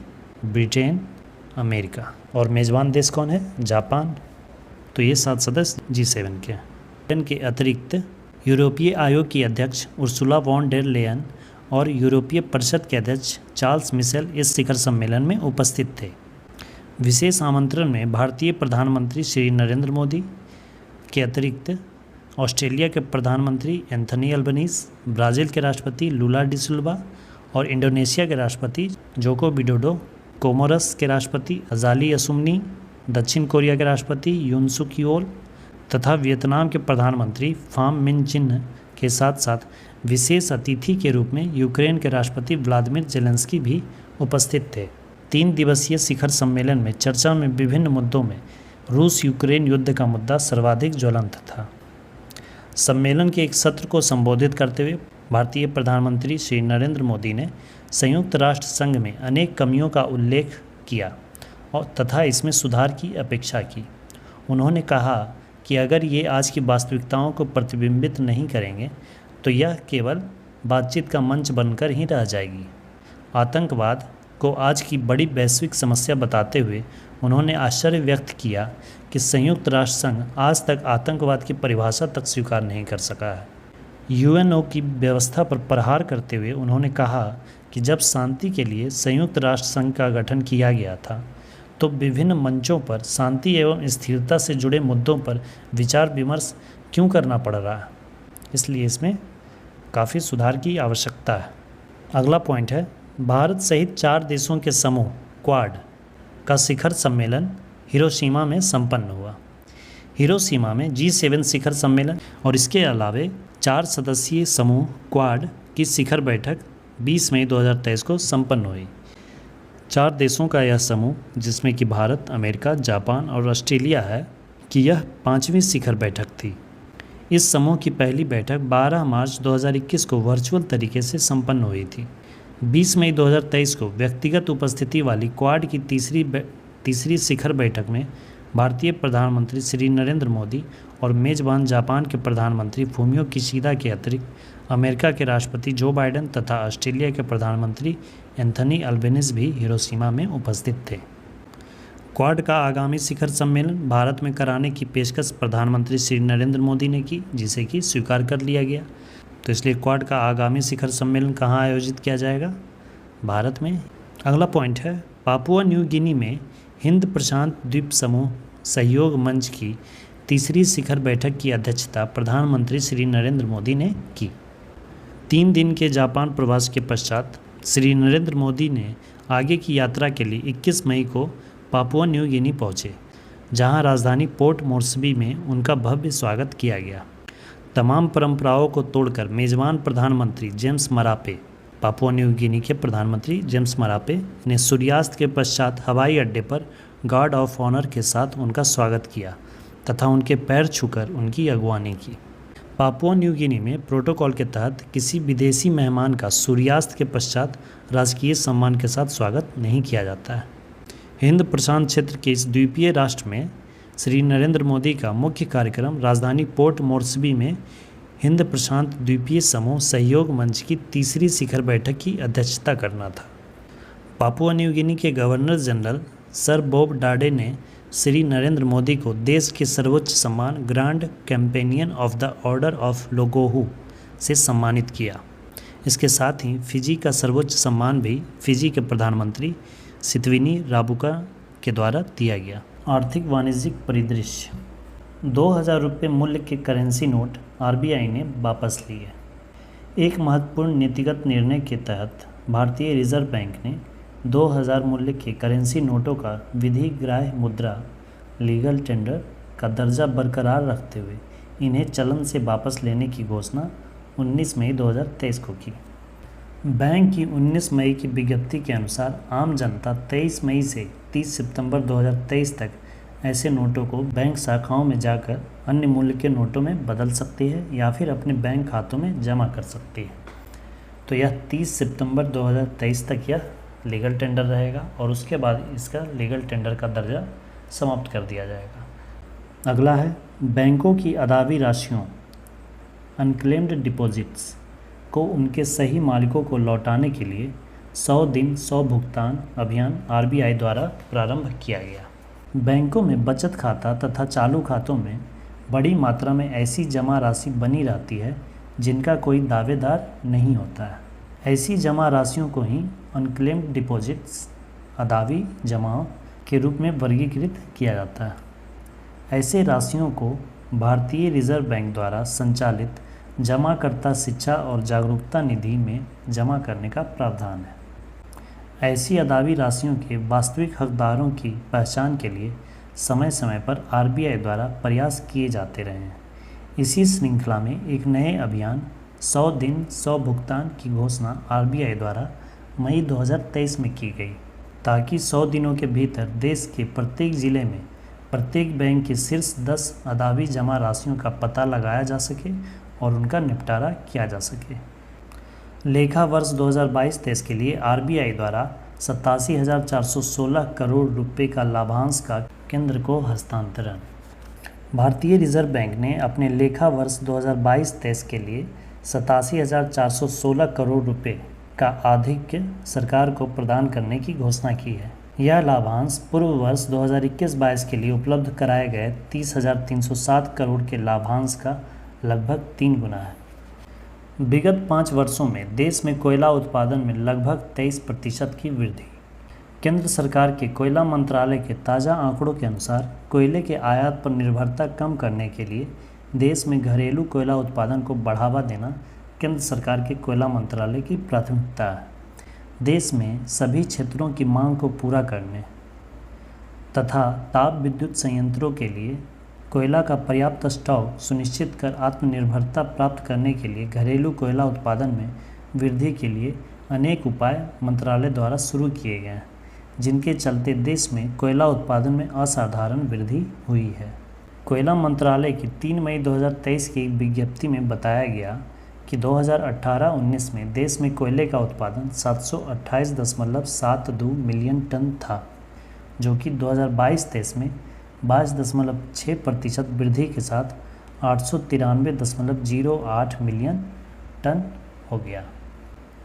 Britain, America, और मेज़बान देश कौन है? जापान। तो ये 7 सदस्य G7 के। इनके अतिरिक्त यूरोपीय आयोग की अध्यक्ष उर्सुला वॉन डेर लेयन और यूरोपीय परिषद के अध्यक्ष चार्ल्स मिशेल इस शिखर सम्मेलन में उपस्थित थे। विशेष आमंत्रण में भारतीय प्रधानमंत्री श्री नरेंद्र मोदी के अतिरिक्त ऑस्ट्रेलिया के प्रधानमंत्री एंथनी अल्बनीज, ब्राज़ील के राष्ट्रपति लुला डी सिल्वा और इंडोनेशिया के राष्ट्रपति जोको विडोडो, कोमोरस के राष्ट्रपति अज़ाली असुमनी, दक्षिण कोरिया के राष्ट्रपति यून सुक योल तथा वियतनाम के प्रधानमंत्री फाम मिन चिन के साथ साथ विशेष अतिथि के रूप में यूक्रेन के राष्ट्रपति व्लादिमीर जेलेंस्की भी उपस्थित थे। 3 दिवसीय शिखर सम्मेलन में चर्चा में विभिन्न मुद्दों में रूस यूक्रेन युद्ध का मुद्दा सर्वाधिक ज्वलंत था। सम्मेलन के एक सत्र को संबोधित करते हुए भारतीय प्रधानमंत्री श्री नरेंद्र मोदी ने संयुक्त राष्ट्र संघ में अनेक कमियों का उल्लेख किया और तथा इसमें सुधार की अपेक्षा की। उन्होंने कहा कि अगर ये आज की वास्तविकताओं को प्रतिबिंबित नहीं करेंगे तो यह केवल बातचीत का मंच बनकर ही रह जाएगी। आतंकवाद को आज की बड़ी वैश्विक समस्या बताते हुए उन्होंने आश्चर्य व्यक्त किया कि संयुक्त राष्ट्र संघ आज तक आतंकवाद की परिभाषा तक स्वीकार नहीं कर सका है। यूएनओ की व्यवस्था पर प्रहार करते हुए उन्होंने कहा कि जब शांति के लिए संयुक्त राष्ट्र संघ का गठन किया गया था तो विभिन्न मंचों पर शांति एवं स्थिरता से जुड़े मुद्दों पर विचार विमर्श क्यों करना पड़ रहा है, इसलिए इसमें काफ़ी सुधार की आवश्यकता है। अगला पॉइंट है, भारत सहित 4 देशों के समूह क्वाड का शिखर सम्मेलन हिरोशिमा में संपन्न हुआ। हिरोशिमा में G7 शिखर सम्मेलन और इसके अलावे 4 सदस्यीय समूह क्वाड की शिखर बैठक 20 मई 2023 को संपन्न हुई। 4 देशों का यह समूह, जिसमें कि भारत, अमेरिका, जापान और ऑस्ट्रेलिया है, कि यह 5वीं शिखर बैठक थी। इस समूह की पहली बैठक 12 मार्च 2021 को वर्चुअल तरीके से संपन्न हुई थी। 20 मई 2023 को व्यक्तिगत उपस्थिति वाली क्वाड की तीसरी शिखर बैठक में भारतीय प्रधानमंत्री श्री नरेंद्र मोदी और मेज़बान जापान के प्रधानमंत्री फूमियो किशिदा के अतिरिक्त अमेरिका के राष्ट्रपति जो बाइडेन तथा ऑस्ट्रेलिया के प्रधानमंत्री एंथनी अल्बनीज़ भी हिरोशिमा में उपस्थित थे। क्वाड का आगामी शिखर सम्मेलन भारत में कराने की पेशकश प्रधानमंत्री श्री नरेंद्र मोदी ने की, जिसे कि स्वीकार कर लिया गया। तो इसलिए क्वाड का आगामी शिखर सम्मेलन कहाँ आयोजित किया जाएगा? भारत में। अगला पॉइंट है, पापुआ न्यू गिनी में हिंद प्रशांत द्वीप समूह सहयोग मंच की तीसरी शिखर बैठक की अध्यक्षता प्रधानमंत्री श्री नरेंद्र मोदी ने की। 3 दिन के जापान प्रवास के पश्चात श्री नरेंद्र मोदी ने आगे की यात्रा के लिए 21 मई को पापुआ न्यू गिनी पहुँचे, जहां राजधानी पोर्ट मोर्सबी में उनका भव्य स्वागत किया गया। तमाम परंपराओं को तोड़कर मेज़बान प्रधानमंत्री James Marape, Papua New Guinea के प्रधानमंत्री जेम्स मरापे ने सूर्यास्त के पश्चात हवाई अड्डे पर गार्ड ऑफ ऑनर के साथ उनका स्वागत किया तथा उनके पैर छूकर उनकी अगवानी की। पापुआ न्यू गिनी में प्रोटोकॉल के तहत किसी विदेशी मेहमान का सूर्यास्त के पश्चात राजकीय सम्मान के साथ स्वागत नहीं किया जाता है। हिंद प्रशांत क्षेत्र के इस द्वीपीय राष्ट्र में श्री नरेंद्र मोदी का मुख्य कार्यक्रम राजधानी पोर्ट मोर्सबी में हिंद प्रशांत द्वीपीय समूह सहयोग मंच की तीसरी शिखर बैठक की अध्यक्षता करना था। पापुआ न्यू गिनी के governor general sir Bob Dadae ने श्री नरेंद्र मोदी को देश के सर्वोच्च सम्मान grand companion of the order of लोगोहू से सम्मानित किया। इसके साथ ही फिजी का सर्वोच्च सम्मान भी फिजी के प्रधानमंत्री सितविनी राबुका के द्वारा दिया गया। आर्थिक वाणिज्यिक परिदृश्य 2000 रुपये मूल्य के करेंसी नोट आरबीआई ने वापस लिए। एक महत्वपूर्ण नीतिगत निर्णय के तहत भारतीय रिजर्व बैंक ने 2000 मूल्य के करेंसी नोटों का विधिग्राह्य मुद्रा लीगल टेंडर का दर्जा बरकरार रखते हुए इन्हें चलन से वापस लेने की घोषणा 19 मई 2023 को की। बैंक की 19 मई की विज्ञप्ति के अनुसार आम जनता 23 मई से 30 सितंबर 2023 तक ऐसे नोटों को बैंक शाखाओं में जाकर अन्य मूल्य के नोटों में बदल सकती है या फिर अपने बैंक खातों में जमा कर सकती है। तो यह 30 सितंबर 2023 तक यह लीगल टेंडर रहेगा और उसके बाद इसका लीगल टेंडर का दर्जा समाप्त कर दिया जाएगा। अगला है बैंकों की अदावी राशियों अनक्लेम्ड डिपॉजिट्स को उनके सही मालिकों को लौटाने के लिए 100 दिन 100 भुगतान अभियान आरबीआई द्वारा प्रारंभ किया गया। बैंकों में बचत खाता तथा चालू खातों में बड़ी मात्रा में ऐसी जमा राशि बनी रहती है जिनका कोई दावेदार नहीं होता है। ऐसी जमा राशियों को ही अनक्लेम्ड डिपॉजिट्स अदावी जमाओं के रूप में वर्गीकृत किया जाता है। ऐसे राशियों को भारतीय रिजर्व बैंक द्वारा संचालित जमाकर्ता शिक्षा और जागरूकता निधि में जमा करने का प्रावधान है। ऐसी अदावी राशियों के वास्तविक हकदारों की पहचान के लिए समय समय पर आरबीआई द्वारा प्रयास किए जाते रहे हैं। इसी श्रृंखला में एक नए अभियान 100 दिन 100 भुगतान की घोषणा आरबीआई द्वारा मई 2023 में की गई ताकि 100 दिनों के भीतर देश के प्रत्येक ज़िले में प्रत्येक बैंक के शीर्ष 10 अदावी जमा राशियों का पता लगाया जा सके और उनका निपटारा किया जा सके। लेखा वर्ष 2022-23 के लिए आरबीआई द्वारा 87,416 करोड़ रुपए का लाभांश का केंद्र को हस्तांतरण। भारतीय रिजर्व बैंक ने अपने लेखा वर्ष 2022-23 के लिए 87,416 करोड़ रुपए का आधिक्य सरकार को प्रदान करने की घोषणा की है। यह लाभांश पूर्व वर्ष 2021-22 के लिए उपलब्ध कराए गए 30,307 करोड़ के लाभांश का लगभग 3 गुना है। विगत 5 वर्षों में देश में कोयला उत्पादन में लगभग 23% की वृद्धि। केंद्र सरकार के कोयला मंत्रालय के ताज़ा आंकड़ों के अनुसार कोयले के आयात पर निर्भरता कम करने के लिए देश में घरेलू कोयला उत्पादन को बढ़ावा देना केंद्र सरकार के कोयला मंत्रालय की प्राथमिकता है। देश में सभी क्षेत्रों की मांग को पूरा करने तथा ताप विद्युत संयंत्रों के लिए कोयला का पर्याप्त स्टॉक सुनिश्चित कर आत्मनिर्भरता प्राप्त करने के लिए घरेलू कोयला उत्पादन में वृद्धि के लिए अनेक उपाय मंत्रालय द्वारा शुरू किए गए हैं, जिनके चलते देश में कोयला उत्पादन में असाधारण वृद्धि हुई है। कोयला मंत्रालय की 3 मई 2023 की विज्ञप्ति में बताया गया कि 2018-19 में देश में कोयले का उत्पादन 728.72 मिलियन टन था, जो कि 2022-23 में 22.6% वृद्धि के साथ 893.08 मिलियन टन हो गया।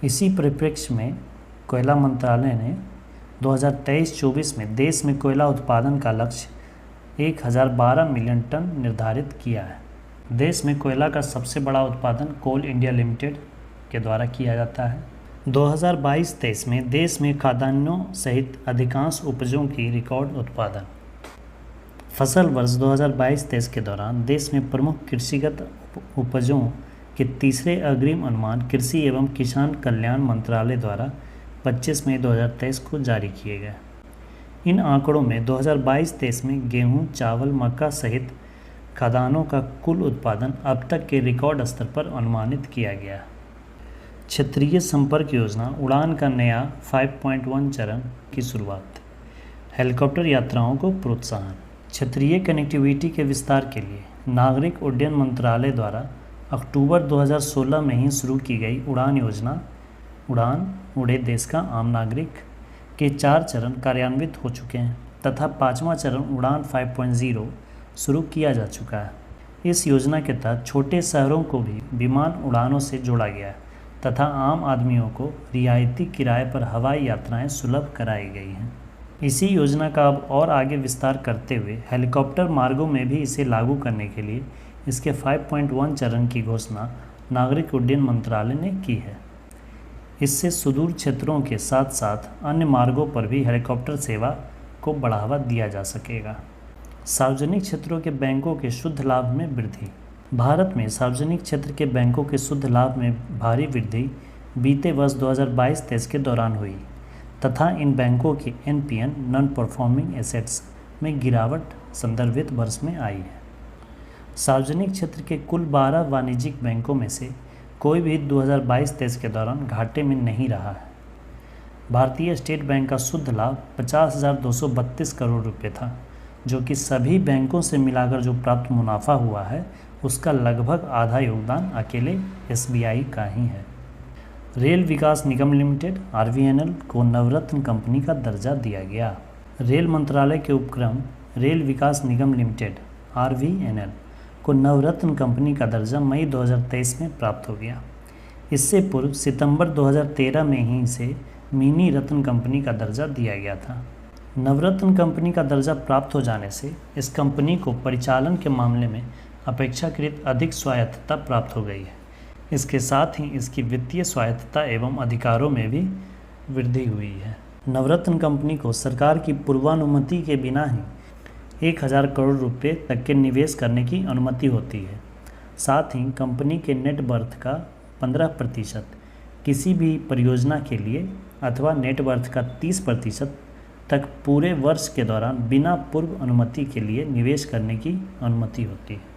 इसी परिप्रेक्ष्य में कोयला मंत्रालय ने 2023-24 में देश में कोयला उत्पादन का लक्ष्य 1012 मिलियन टन निर्धारित किया है। देश में कोयला का सबसे बड़ा उत्पादन कोल इंडिया लिमिटेड के द्वारा किया जाता है। 2022-23 में देश में खाद्यान्नों सहित अधिकांश उपजों की रिकॉर्ड उत्पादन। फसल वर्ष 2022-23 के दौरान देश में प्रमुख कृषिगत उपजों के तीसरे अग्रिम अनुमान कृषि एवं किसान कल्याण मंत्रालय द्वारा 25 मई 2023 को जारी किए गए। इन आंकड़ों में 2022-23 में गेहूं, चावल, मक्का सहित खाद्यान्नों का कुल उत्पादन अब तक के रिकॉर्ड स्तर पर अनुमानित किया गया। क्षेत्रीय संपर्क योजना उड़ान का नया 5.1 चरण की शुरुआत। हेलीकॉप्टर यात्राओं को प्रोत्साहन। क्षेत्रीय कनेक्टिविटी के विस्तार के लिए नागरिक उड्डयन मंत्रालय द्वारा अक्टूबर 2016 में ही शुरू की गई उड़ान योजना उड़ान उड़े देश का आम नागरिक के 4 चरण कार्यान्वित हो चुके हैं तथा 5वां चरण उड़ान 5.0 शुरू किया जा चुका है। इस योजना के तहत छोटे शहरों को भी विमान उड़ानों से जोड़ा गया है तथा आम आदमियों को रियायती किराए पर हवाई यात्राएं सुलभ कराई गई हैं। इसी योजना का अब और आगे विस्तार करते हुए हेलीकॉप्टर मार्गों में भी इसे लागू करने के लिए इसके 5.1 चरण की घोषणा नागरिक उड्डयन मंत्रालय ने की है। इससे सुदूर क्षेत्रों के साथ साथ अन्य मार्गों पर भी हेलीकॉप्टर सेवा को बढ़ावा दिया जा सकेगा। सार्वजनिक क्षेत्रों के बैंकों के शुद्ध लाभ में वृद्धि। भारत में सार्वजनिक क्षेत्र के बैंकों के शुद्ध लाभ में भारी वृद्धि बीते वर्ष 2022-23 के दौरान हुई तथा इन बैंकों की NPN नॉन परफॉर्मिंग एसेट्स में गिरावट संदर्भित वर्ष में आई है। सार्वजनिक क्षेत्र के कुल 12 वाणिज्यिक बैंकों में से कोई भी 2022-23 के दौरान घाटे में नहीं रहा है। भारतीय स्टेट बैंक का शुद्ध लाभ 50,232 करोड़ रुपये था, जो कि सभी बैंकों से मिलाकर जो प्राप्त मुनाफा हुआ है उसका लगभग आधा योगदान अकेले SBI का ही है। Rail Vikas Nigam limited RVNL को नवरत्न कंपनी का दर्जा दिया गया। रेल मंत्रालय के उपक्रम rail Vikas Nigam limited RVNL को नवरत्न कंपनी का दर्जा मई 2023 में प्राप्त हो गया। इससे पूर्व सितंबर 2013 में ही इसे मिनी रत्न कंपनी का दर्जा दिया गया था। नवरत्न कंपनी का दर्जा प्राप्त हो जाने से इस कंपनी को परिचालन के मामले में अपेक्षाकृत अधिक स्वायत्तता प्राप्त हो गई है। इसके साथ ही इसकी वित्तीय स्वायत्तता एवं अधिकारों में भी वृद्धि हुई है। नवरत्न कंपनी को सरकार की पूर्वानुमति के बिना ही 1,000 करोड़ रुपए तक के निवेश करने की अनुमति होती है। साथ ही कंपनी के नेट वर्थ का 15% किसी भी परियोजना के लिए अथवा नेट वर्थ का 30% तक पूरे वर्ष के दौरान बिना पूर्व अनुमति के लिए निवेश करने की अनुमति होती है।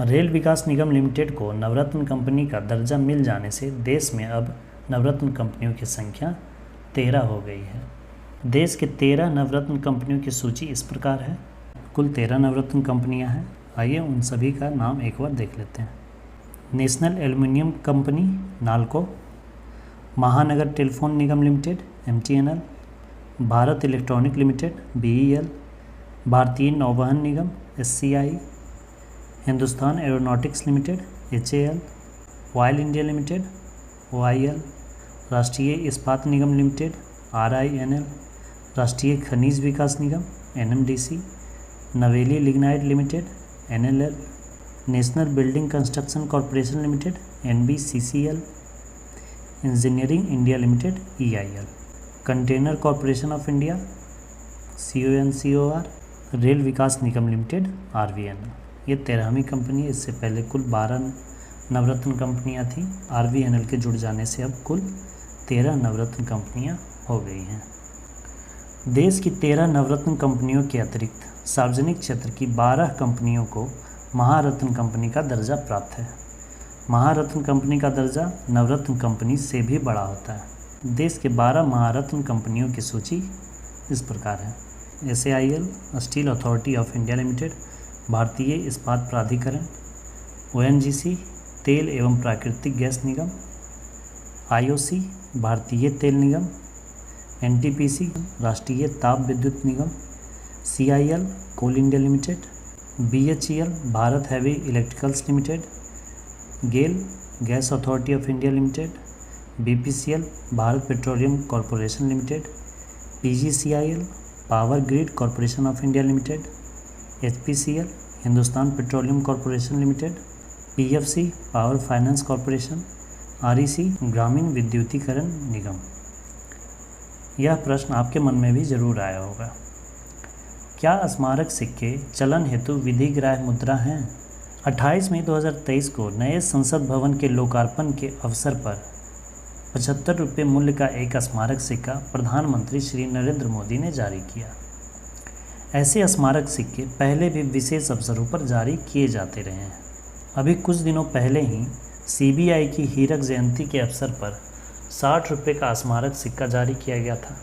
रेल विकास निगम लिमिटेड को नवरत्न कंपनी का दर्जा मिल जाने से देश में अब नवरत्न कंपनियों की संख्या 13 हो गई है। देश के 13 नवरत्न कंपनियों की सूची इस प्रकार है। कुल 13 नवरत्न कंपनियां हैं। आइए उन सभी का नाम एक बार देख लेते हैं। National aluminium company Nalco, Mahanagar telephone Nigam limited MTNL, Bharat electronic limited BEL, Bharatiya Nauvahan Nigam SCI, Hindustan aeronautics limited HAL, oil India limited OIL, Rashtriya Ispat Nigam limited RINL, Rashtriya Khanij Vikas Nigam NMDC, Neyveli lignite limited NLL, national building construction corporation limited NBCCL, engineering India limited EIL, container corporation of India CONCOR, rail Vikas Nigam limited RVNL। ये 13वीं कंपनी है। इससे पहले कुल 12 नवरत्न कंपनियां थीं। RVNL के जुड़ जाने से अब कुल 13 नवरत्न कंपनियां हो गई हैं। देश की 13 नवरत्न कंपनियों के अतिरिक्त सार्वजनिक क्षेत्र की 12 कंपनियों को महारत्न कंपनी का दर्जा प्राप्त है। महारत्न कंपनी का दर्जा नवरत्न कंपनी से भी बड़ा होता है। देश के 12 महारत्न कंपनियों की सूची इस प्रकार है। SAIL, steel authority of India limited, भारतीय इस्पात प्राधिकरण, ONGC, तेल एवं प्राकृतिक गैस निगम, IOC, भारतीय तेल निगम, NTPC, राष्ट्रीय ताप विद्युत निगम, CIL, coal India limited, BHEL, Bharat heavy electricals limited, GAIL, gas authority of India limited, BPCL, Bharat petroleum corporation limited, PGCIL, power grid corporation of India limited, HPCL, Hindustan petroleum corporation limited, PFC, power finance corporation, REC, ग्रामीण विद्युतीकरण निगम। यह प्रश्न आपके मन में भी जरूर आया होगा। क्या स्मारक सिक्के चलन हेतु विधिग्राह्य मुद्रा हैं? 28 मई 2023 को नए संसद भवन के लोकार्पण के अवसर पर 75 रुपये मूल्य का एक स्मारक सिक्का प्रधानमंत्री श्री नरेंद्र मोदी ने जारी किया। ऐसे स्मारक सिक्के पहले भी विशेष अवसरों पर जारी किए जाते रहे हैं। अभी कुछ दिनों पहले ही CBI की हीरक जयंती के अवसर पर 60 रुपये का स्मारक सिक्का जारी किया गया था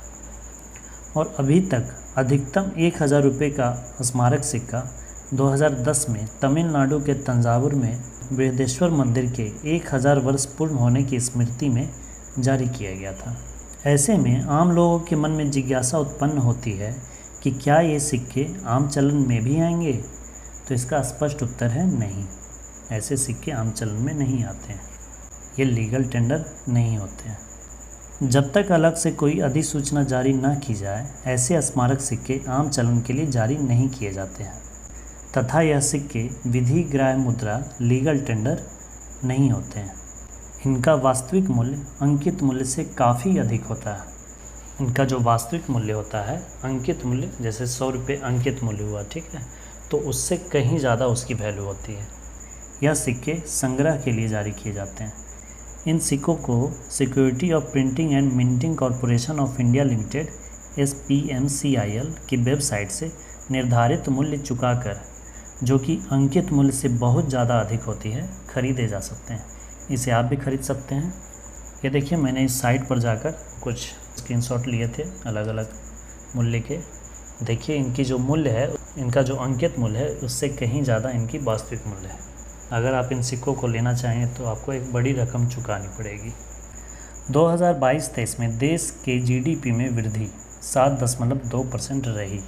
और अभी तक अधिकतम 1000 रुपये का स्मारक सिक्का 2010 में तमिलनाडु के तंजावुर में बृहदेश्वर मंदिर के 1000 वर्ष पूर्ण होने की स्मृति में जारी किया गया था। ऐसे में आम लोगों के मन में जिज्ञासा उत्पन्न होती है कि क्या ये सिक्के आम चलन में भी आएंगे? तो इसका स्पष्ट उत्तर है नहीं। ऐसे सिक्के आम चलन में नहीं आते हैं, ये लीगल टेंडर नहीं होते हैं। जब तक अलग से कोई अधिसूचना जारी न की जाए, ऐसे स्मारक सिक्के आम चलन के लिए जारी नहीं किए जाते हैं तथा यह सिक्के विधि ग्राह्य मुद्रा लीगल टेंडर नहीं होते हैं। इनका वास्तविक मूल्य अंकित मूल्य से काफ़ी अधिक होता है। इनका जो वास्तविक मूल्य होता है, अंकित मूल्य, जैसे 100 रुपये अंकित मूल्य हुआ, ठीक है, तो उससे कहीं ज़्यादा उसकी वैल्यू होती है। यह सिक्के संग्रह के लिए जारी किए जाते हैं। इन सिक्कों को security of printing and minting corporation of India limited SPMCIL की वेबसाइट से निर्धारित मूल्य चुकाकर, जो कि अंकित मूल्य से बहुत ज़्यादा अधिक होती है, खरीदे जा सकते हैं। इसे आप भी खरीद सकते हैं। ये देखिए, मैंने इस साइट पर जाकर कुछ स्क्रीनशॉट लिए थे अलग अलग मूल्य के। देखिए, इनकी जो मूल्य है, इनका जो अंकित मूल्य है, उससे कहीं ज़्यादा इनकी वास्तविक मूल्य है। अगर आप इन सिक्कों को लेना चाहें तो आपको एक बड़ी रकम चुकानी पड़ेगी। 2022-23 में देश के GDP में वृद्धि 7.2% रही।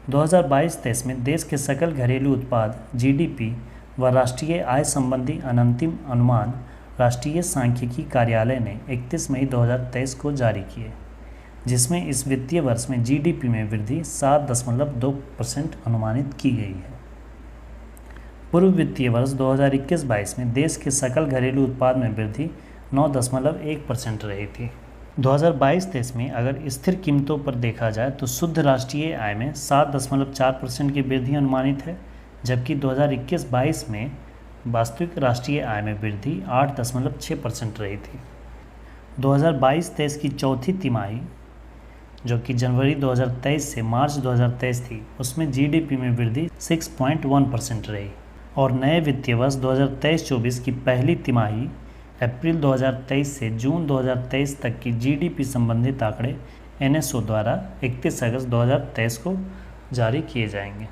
2022-23 में देश के सकल घरेलू उत्पाद GDP व राष्ट्रीय आय संबंधी अनंतिम अनुमान राष्ट्रीय सांख्यिकी कार्यालय ने 31 मई 2023 को जारी किए, जिसमें इस वित्तीय वर्ष में GDP में वृद्धि 7.2% अनुमानित की गई है। पूर्व वित्तीय वर्ष 2021-22 में देश के सकल घरेलू उत्पाद में वृद्धि 9.1% रही थी। 2022-23 में अगर स्थिर कीमतों पर देखा जाए तो शुद्ध राष्ट्रीय आय में 7.4% की वृद्धि अनुमानित है, जबकि 2021-22 में वास्तविक राष्ट्रीय आय में वृद्धि 8.6% रही थी। 2022-23 की चौथी तिमाही, जो कि जनवरी 2023 से मार्च 2023 थी, उसमें GDP में वृद्धि 6.1% रही और नए वित्तीय वर्ष 2023-24 की पहली तिमाही अप्रैल 2023 से जून 2023 तक की GDP संबंधित आंकड़े NSO द्वारा 31 अगस्त 2023 को जारी किए जाएंगे।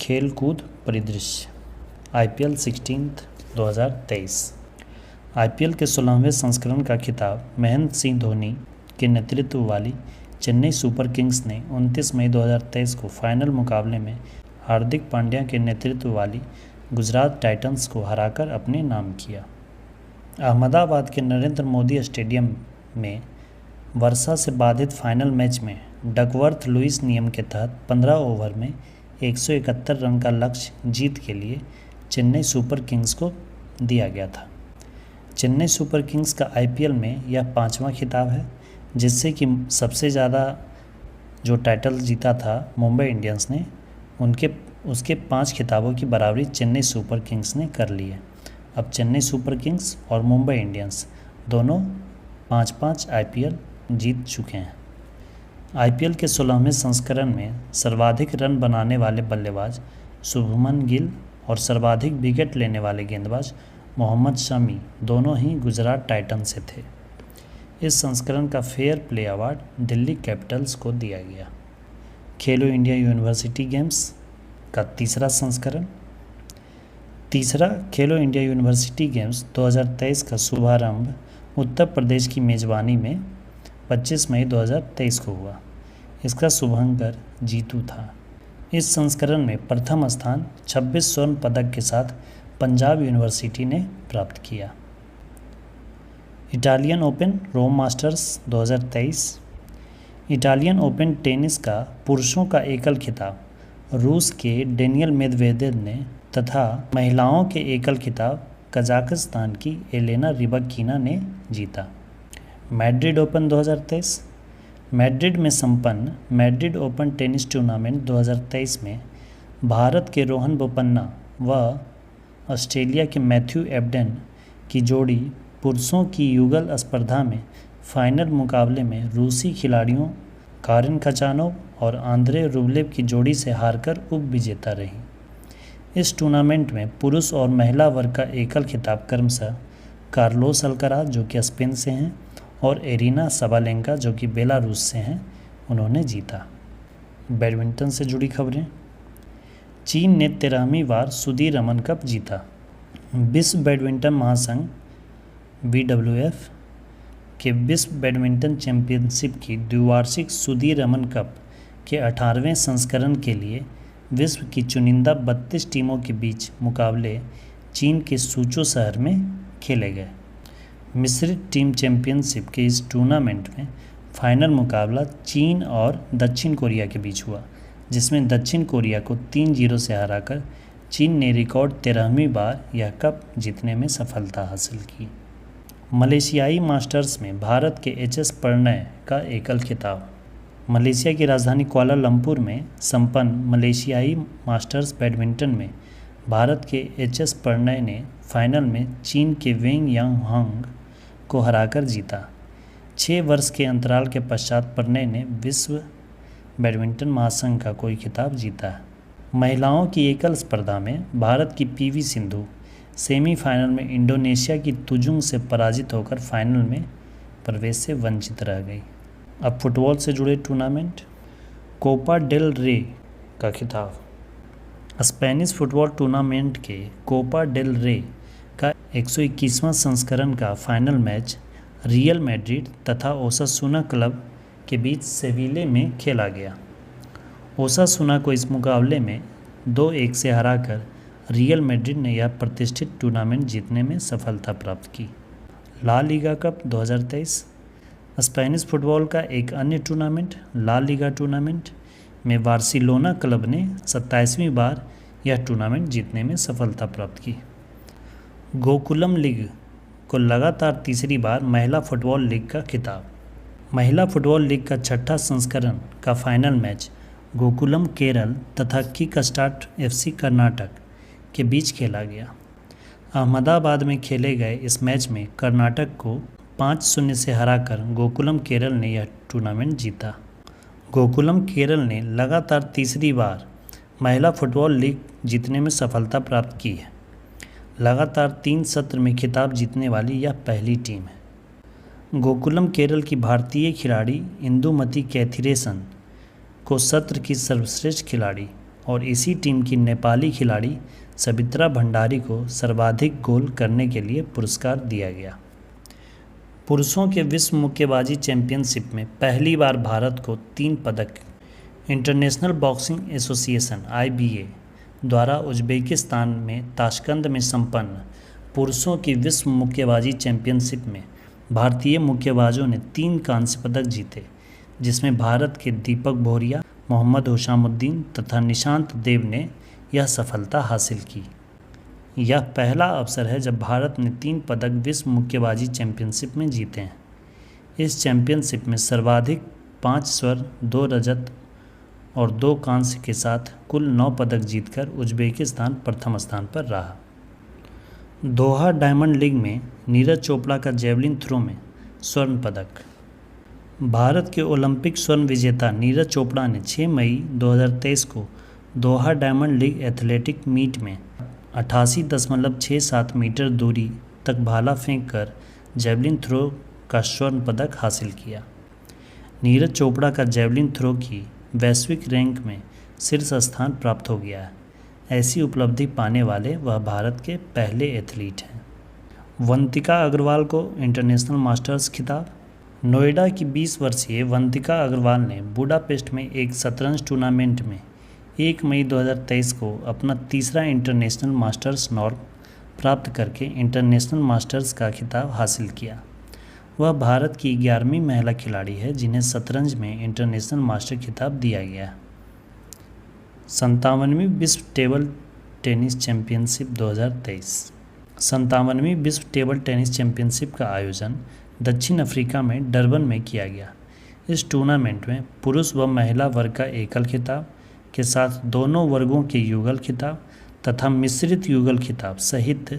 खेल कूद परिदृश्य IPL 16 2023। IPL के 16वें संस्करण का खिताब महेंद्र सिंह धोनी के नेतृत्व वाली चेन्नई सुपर किंग्स ने 29 मई 2023 को फाइनल मुकाबले में हार्दिक पांड्या के नेतृत्व वाली गुजरात टाइटंस को हराकर अपने नाम किया। अहमदाबाद के नरेंद्र मोदी स्टेडियम में वर्षा से बाधित फाइनल मैच में डकवर्थ लुईस नियम के तहत 15 ओवर में 171 रन का लक्ष्य जीत के लिए चेन्नई सुपर किंग्स को दिया गया था। चेन्नई सुपर किंग्स का IPL में यह 5वां खिताब है, जिससे कि सबसे ज़्यादा जो टाइटल जीता था मुंबई इंडियंस ने, उसके 5 खिताबों की बराबरी चेन्नई सुपर किंग्स ने कर ली है। अब चेन्नई सुपर किंग्स और मुंबई इंडियंस दोनों 5-5 IPL जीत चुके हैं। IPL के 16वें संस्करण में सर्वाधिक रन बनाने वाले बल्लेबाज शुभमन गिल और सर्वाधिक विकेट लेने वाले गेंदबाज मोहम्मद शमी दोनों ही गुजरात टाइटंस से थे। इस संस्करण का fair play award Delhi Capitals को दिया गया। खेलो इंडिया यूनिवर्सिटी गेम्स का तीसरा संस्करण। तीसरा खेलो इंडिया यूनिवर्सिटी गेम्स 2023 का शुभारंभ उत्तर प्रदेश की मेज़बानी में 25 मई 2023 को हुआ। इसका शुभंकर जीतू था। इस संस्करण में प्रथम स्थान 26 स्वर्ण पदक के साथ पंजाब यूनिवर्सिटी ने प्राप्त किया। इटालियन ओपन रोम मास्टर्स 2023। इटालियन ओपन टेनिस का पुरुषों का एकल खिताब रूस के डेनियल मेदवेदेव ने तथा महिलाओं के एकल खिताब कजाकिस्तान की एलेना रिबाकीना ने जीता। Madrid open 2023। मैड्रिड में संपन्न मैड्रिड ओपन टेनिस टूर्नामेंट 2023 में भारत के रोहन बोपन्ना व ऑस्ट्रेलिया के मैथ्यू एबडन की जोड़ी पुरुषों की युगल स्पर्धा में फाइनल मुकाबले में रूसी खिलाड़ियों कारिन खचानोव और आंद्रे रुब्लेव की जोड़ी से हारकर उप विजेता रही। इस टूर्नामेंट में पुरुष और महिला वर्ग का एकल खिताब क्रमशः कार्लोस अल्काराज, जो कि स्पेन से हैं, और एरिना सबालेंका, जो कि बेलारूस से हैं, उन्होंने जीता। बैडमिंटन से जुड़ी खबरें। चीन ने 13वीं बार सुदीर रमन कप जीता। विश्व बैडमिंटन महासंघ (BWF) के विश्व बैडमिंटन चैंपियनशिप की द्विवार्षिक सुदीरमन कप के 18वें संस्करण के लिए विश्व की चुनिंदा 32 टीमों के बीच मुकाबले चीन के सूचो शहर में खेले गए। मिश्रित टीम चैंपियनशिप के इस टूर्नामेंट में फाइनल मुकाबला चीन और दक्षिण कोरिया के बीच हुआ, जिसमें दक्षिण कोरिया को 3-0 से हराकर चीन ने रिकॉर्ड 13वीं बार यह कप जीतने में सफलता हासिल की। मलेशियाई मास्टर्स में भारत के एच.एस. प्रणय का एकल खिताब। मलेशिया की राजधानी कुआलालंपुर में संपन्न मलेशियाई मास्टर्स बैडमिंटन में भारत के एच.एस. प्रणय ने फाइनल में चीन के वेंग यांगहांग को हराकर जीता। 6 वर्ष के अंतराल के पश्चात प्रणय ने विश्व बैडमिंटन महासंघ का कोई खिताब जीता है। महिलाओं की एकल स्पर्धा में भारत की पी.वी. सिंधु सेमीफाइनल में इंडोनेशिया की तुजुंग से पराजित होकर फाइनल में प्रवेश से वंचित रह गई। अब फुटबॉल से जुड़े टूर्नामेंट। कोपा डेल रे का खिताब। स्पेनिश फुटबॉल टूर्नामेंट के कोपा डेल रे का 121वां संस्करण का फाइनल मैच रियल मैड्रिड तथा ओसासुना क्लब के बीच सेविले में खेला गया। ओसासुना को इस मुकाबले में 2-1 से हराकर रियल मैड्रिड ने यह प्रतिष्ठित टूर्नामेंट जीतने में सफलता प्राप्त की। La Liga cup 2023। Spanish football का एक अन्य टूर्नामेंट ला लीगा टूर्नामेंट में बार्सिलोना क्लब ने 27वीं बार यह टूर्नामेंट जीतने में सफलता प्राप्त की। गोकुलम लीग को लगातार तीसरी बार महिला फुटबॉल लीग का खिताब। महिला फुटबॉल लीग का 6ठा संस्करण का फाइनल मैच गोकुलम केरल तथा किक स्टार्ट FC कर्नाटक के बीच खेला गया। अहमदाबाद में खेले गए इस मैच में कर्नाटक को 5-0 से हराकर गोकुलम केरल ने यह टूर्नामेंट जीता। गोकुलम केरल ने लगातार तीसरी बार महिला फुटबॉल लीग जीतने में सफलता प्राप्त की है। लगातार 3 सत्र में खिताब जीतने वाली यह पहली टीम है। गोकुलम केरल की भारतीय खिलाड़ी इंदुमती कैथिरेसन को सत्र की सर्वश्रेष्ठ खिलाड़ी और इसी टीम की नेपाली खिलाड़ी सबित्रा भंडारी को सर्वाधिक गोल करने के लिए पुरस्कार दिया गया। पुरुषों के विश्व मुक्केबाजी चैंपियनशिप में पहली बार भारत को 3 पदक इंटरनेशनल बॉक्सिंग एसोसिएशन (IBA) द्वारा उज्बेकिस्तान में ताशकंद में संपन्न पुरुषों की विश्व मुक्केबाजी चैंपियनशिप में भारतीय मुक्केबाजों ने 3 कांस्य पदक जीते, जिसमें भारत के दीपक बोहरिया, मोहम्मद हुशामुद्दीन तथा निशांत देव ने यह सफलता हासिल की। यह पहला अवसर है जब भारत ने 3 पदक विश्व मुक्केबाजी चैंपियनशिप में जीते हैं। इस चैंपियनशिप में सर्वाधिक 5 स्वर्ण, 2 रजत और 2 कांस्य के साथ कुल 9 पदक जीतकर उज्बेकिस्तान प्रथम स्थान पर रहा। दोहा डायमंड लीग में नीरज चोपड़ा का जेवलिन थ्रो में स्वर्ण पदक। भारत के ओलंपिक स्वर्ण विजेता नीरज चोपड़ा ने 6 मई 2023 को दोहा डायमंड लीग एथलेटिक मीट में 88.67 मीटर दूरी तक भाला फेंक कर जेवलिन थ्रो का स्वर्ण पदक हासिल किया। नीरज चोपड़ा का जेवलिन थ्रो की वैश्विक रैंक में शीर्ष स्थान प्राप्त हो गया है। ऐसी उपलब्धि पाने वाले वह भारत के पहले एथलीट हैं। वंतिका अग्रवाल को इंटरनेशनल मास्टर्स खिताब। नोएडा की 20 वर्षीय वंतिका अग्रवाल ने बुडापेस्ट में एक शतरंज टूर्नामेंट में 1 मई 2023 को अपना तीसरा इंटरनेशनल मास्टर्स नॉर्म प्राप्त करके इंटरनेशनल मास्टर्स का खिताब हासिल किया। वह भारत की 11वीं महिला खिलाड़ी है जिन्हें शतरंज में इंटरनेशनल मास्टर खिताब दिया गया। 57वीं विश्व टेबल टेनिस चैंपियनशिप 2023। 57वीं विश्व टेबल टेनिस चैंपियनशिप का आयोजन दक्षिण अफ्रीका में डरबन में किया गया। इस टूर्नामेंट में पुरुष व महिला वर्ग का एकल खिताब के साथ दोनों वर्गों के युगल खिताब तथा मिश्रित युगल खिताब सहित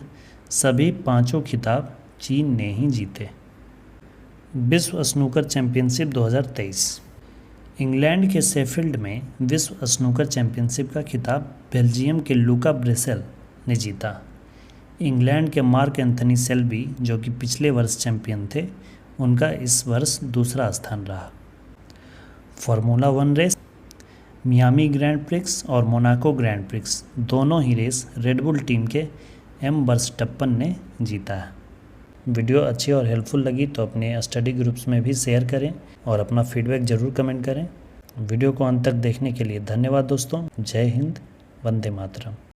सभी 5 खिताब चीन ने ही जीते। विश्व स्नूकर चैंपियनशिप 2023। इंग्लैंड के शेफील्ड में विश्व स्नूकर चैंपियनशिप का खिताब बेल्जियम के लुका ब्रेसेल ने जीता। इंग्लैंड के मार्क एंथनी सेल्बी, जो कि पिछले वर्ष चैंपियन थे, उनका इस वर्ष दूसरा स्थान रहा। Formula 1 race. Miami grand prix और मोनाको ग्रैंड प्रिक्स दोनों ही रेस रेडबुल टीम के एम वर्स्टप्पन ने जीता है। वीडियो अच्छी और हेल्पफुल लगी तो अपने स्टडी ग्रुप्स में भी शेयर करें और अपना फीडबैक ज़रूर कमेंट करें। वीडियो को अंत तक देखने के लिए धन्यवाद दोस्तों। जय हिंद, वंदे मातरम।